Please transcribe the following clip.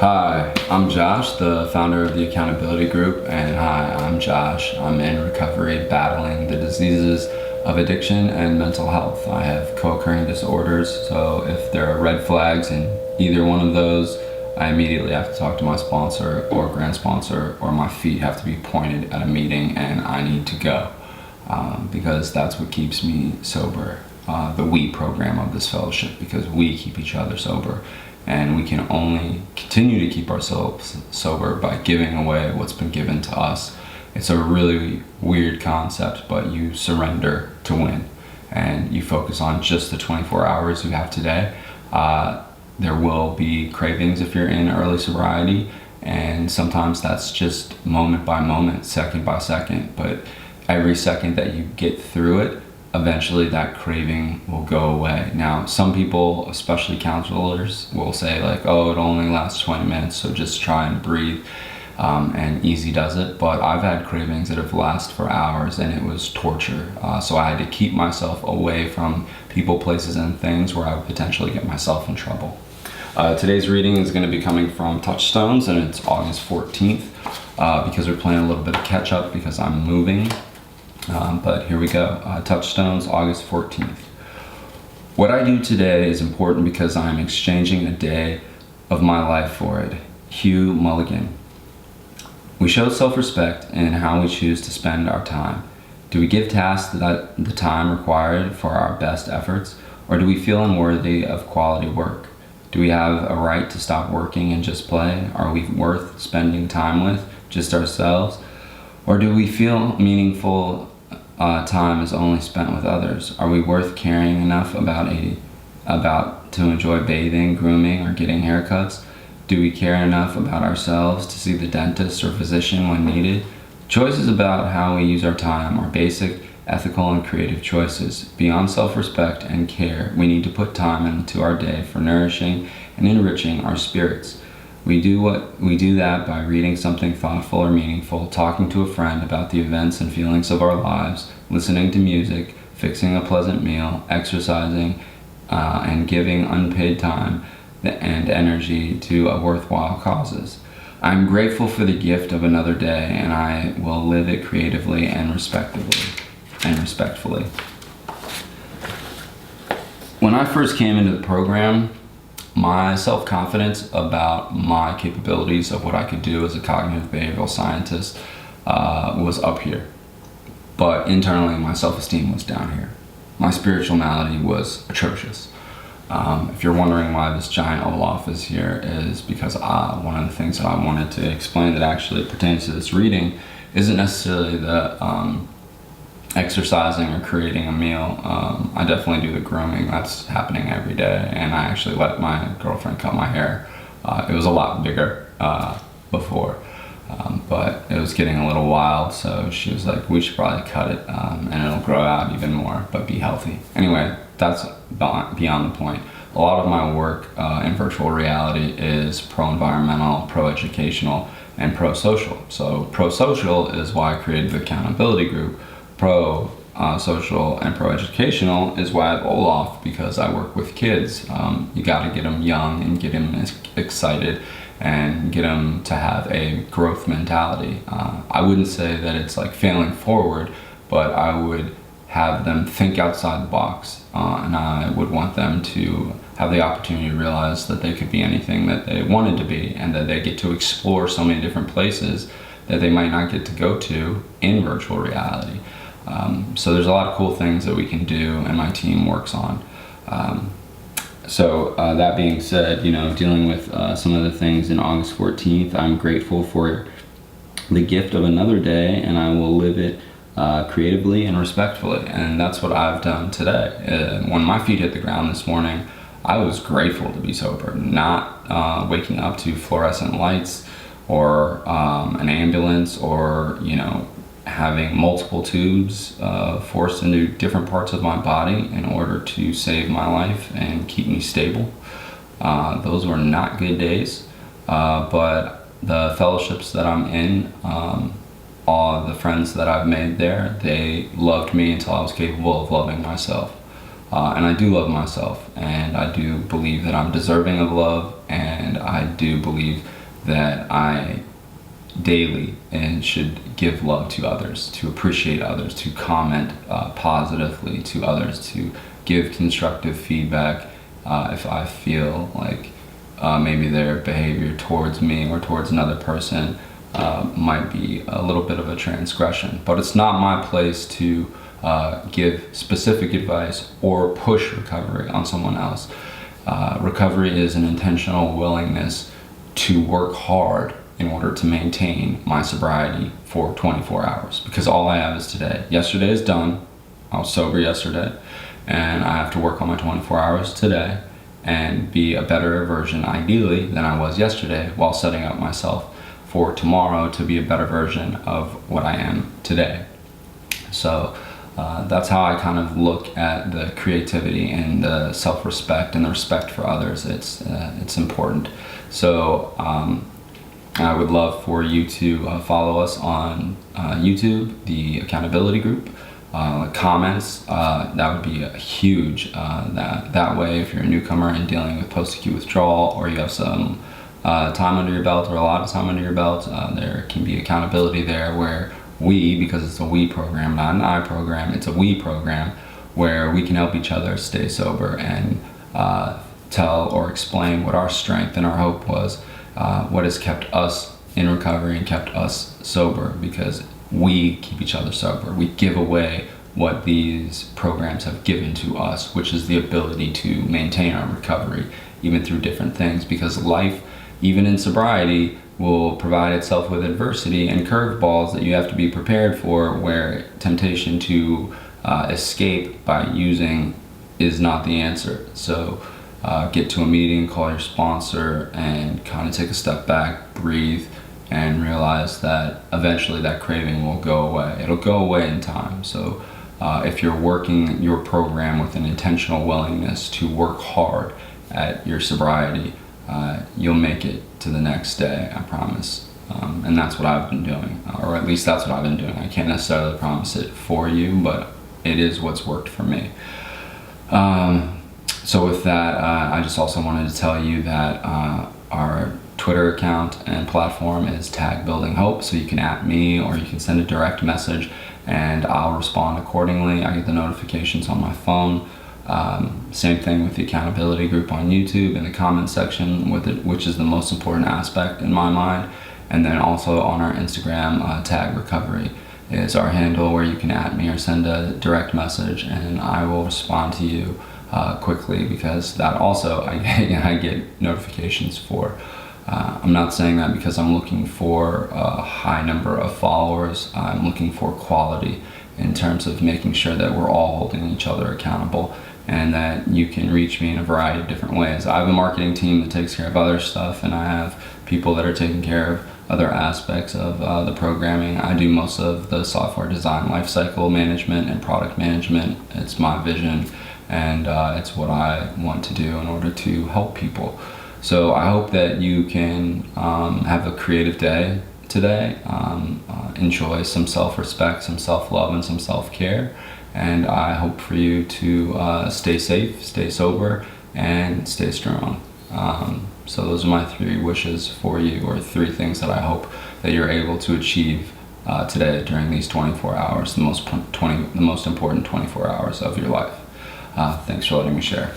Hi, I'm Josh, the founder of the Accountability Group, and hi, I'm Josh. I'm in recovery battling the diseases of addiction and mental health. I have co-occurring disorders, so if there are red flags in either one of those, I immediately have to talk to my sponsor or grant sponsor, or my feet have to be pointed at a meeting and I need to go because that's what keeps me sober. The we program of this fellowship, because we keep each other sober. And we can only continue to keep ourselves sober by giving away what's been given to us. It's a really weird concept, but you surrender to win. And you focus on just the 24 hours you have today. There will be cravings if you're in early sobriety, and sometimes that's just moment by moment, second by second. But every second that you get through it, eventually that craving will go away. Now, some people, especially counselors, will say like, oh, it only lasts 20 minutes, so just try and breathe, and easy does it. But I've had cravings that have lasted for hours, and it was torture. So I had to keep myself away from people, places, and things where I would potentially get myself in trouble. Today's reading is going to be coming from Touchstones, and it's August 14th, because we're playing a little bit of catch up because I'm moving. But here we go. Touchstones, August 14th. What I do today is important because I am exchanging a day of my life for it. Hugh Mulligan. We show self-respect in how we choose to spend our time. Do we give tasks that the time required for our best efforts, or do we feel unworthy of quality work? Do we have a right to stop working and just play? Are we worth spending time with, just ourselves? Or do we feel meaningful time is only spent with others? Are we worth caring enough about to enjoy bathing, grooming, or getting haircuts? Do we care enough about ourselves to see the dentist or physician when needed? Choices about how we use our time are basic, ethical, and creative choices. Beyond self-respect and care, we need to put time into our day for nourishing and enriching our spirits. We do that by reading something thoughtful or meaningful, talking to a friend about the events and feelings of our lives, listening to music, fixing a pleasant meal, exercising, and giving unpaid time and energy to worthwhile causes. I'm grateful for the gift of another day, and I will live it creatively and respectfully. When I first came into the program, my self-confidence about my capabilities of what I could do as a cognitive behavioral scientist was up here. But internally, my self-esteem was down here. My spirituality was atrocious. If you're wondering why this giant oval office here is because one of the things that I wanted to explain that actually pertains to this reading isn't necessarily the exercising or creating a meal. I definitely do the grooming. That's happening every day, and I actually let my girlfriend cut my hair. It was a lot bigger before, but it was getting a little wild, so she was like, we should probably cut it, and it'll grow out even more, but be healthy. Anyway, that's beyond the point. A lot of my work in virtual reality is pro-environmental, pro-educational, and pro-social. So pro-social is why I created the Accountability Group. Pro-social and pro-educational is why I have Olaf, because I work with kids. You got to get them young and get them excited and get them to have a growth mentality. I wouldn't say that it's like failing forward, but I would have them think outside the box, and I would want them to have the opportunity to realize that they could be anything that they wanted to be, and that they get to explore so many different places that they might not get to go to in virtual reality. So there's a lot of cool things that we can do, and my team works on. So that being said, dealing with some of the things in August 14th, I'm grateful for the gift of another day, and I will live it creatively and respectfully. And that's what I've done today. When my feet hit the ground this morning, I was grateful to be sober, not waking up to fluorescent lights or an ambulance, or having multiple tubes forced into different parts of my body in order to save my life and keep me stable. Those were not good days, but the fellowships that I'm in, all the friends that I've made there, they loved me until I was capable of loving myself. And I do love myself, and I do believe that I'm deserving of love, and I do believe that I daily and should give love to others, to appreciate others, to comment positively to others, to give constructive feedback if I feel like maybe their behavior towards me or towards another person might be a little bit of a transgression. But it's not my place to give specific advice or push recovery on someone else. Recovery is an intentional willingness to work hard in order to maintain my sobriety for 24 hours, because all I have is today. Yesterday is done. I was sober yesterday, and I have to work on my 24 hours today and be a better version, ideally, than I was yesterday, while setting up myself for tomorrow to be a better version of what I am today. So that's how I kind of look at the creativity and the self-respect and the respect for others. It's important. So I would love for you to follow us on YouTube, the accountability group. Comments, that would be huge. That way, if you're a newcomer and dealing with post-acute withdrawal, or you have some time under your belt or a lot of time under your belt, there can be accountability there where we, because it's a we program, not an I program, it's a we program, where we can help each other stay sober and tell or explain what our strength and our hope was, what has kept us in recovery and kept us sober, because we keep each other sober. We give away what these programs have given to us, which is the ability to maintain our recovery even through different things, because life, even in sobriety, will provide itself with adversity and curveballs that you have to be prepared for, where temptation to escape by using is not the answer. So get to a meeting, call your sponsor, and kind of take a step back, breathe, and realize that eventually that craving will go away. It'll go away in time. So if you're working your program with an intentional willingness to work hard at your sobriety, you'll make it to the next day, I promise. And that's what I've been doing, or at least that's what I've been doing. I can't necessarily promise it for you, but it is what's worked for me. So with that, I just also wanted to tell you that our Twitter account and platform is #BuildingHope, so you can @ me or you can send a direct message and I'll respond accordingly. I get the notifications on my phone. Same thing with the accountability group on YouTube in the comment section, with it, which is the most important aspect in my mind. And then also on our Instagram, #recovery is our handle, where you can @ me or send a direct message, and I will respond to you quickly, because that also I get notifications for. I'm not saying that because I'm looking for a high number of followers. I'm looking for quality in terms of making sure that we're all holding each other accountable, and that you can reach me in a variety of different ways. I have a marketing team that takes care of other stuff, and I have people that are taking care of other aspects of the programming. I do most of the software design, lifecycle management, and product management. It's my vision, and it's what I want to do in order to help people. So I hope that you can have a creative day today, enjoy some self-respect, some self-love, and some self-care. And I hope for you to stay safe, stay sober, and stay strong. So those are my 3 wishes for you, or 3 things that I hope that you're able to achieve today during these 24 hours, the most important 24 hours of your life. Thanks for letting me share.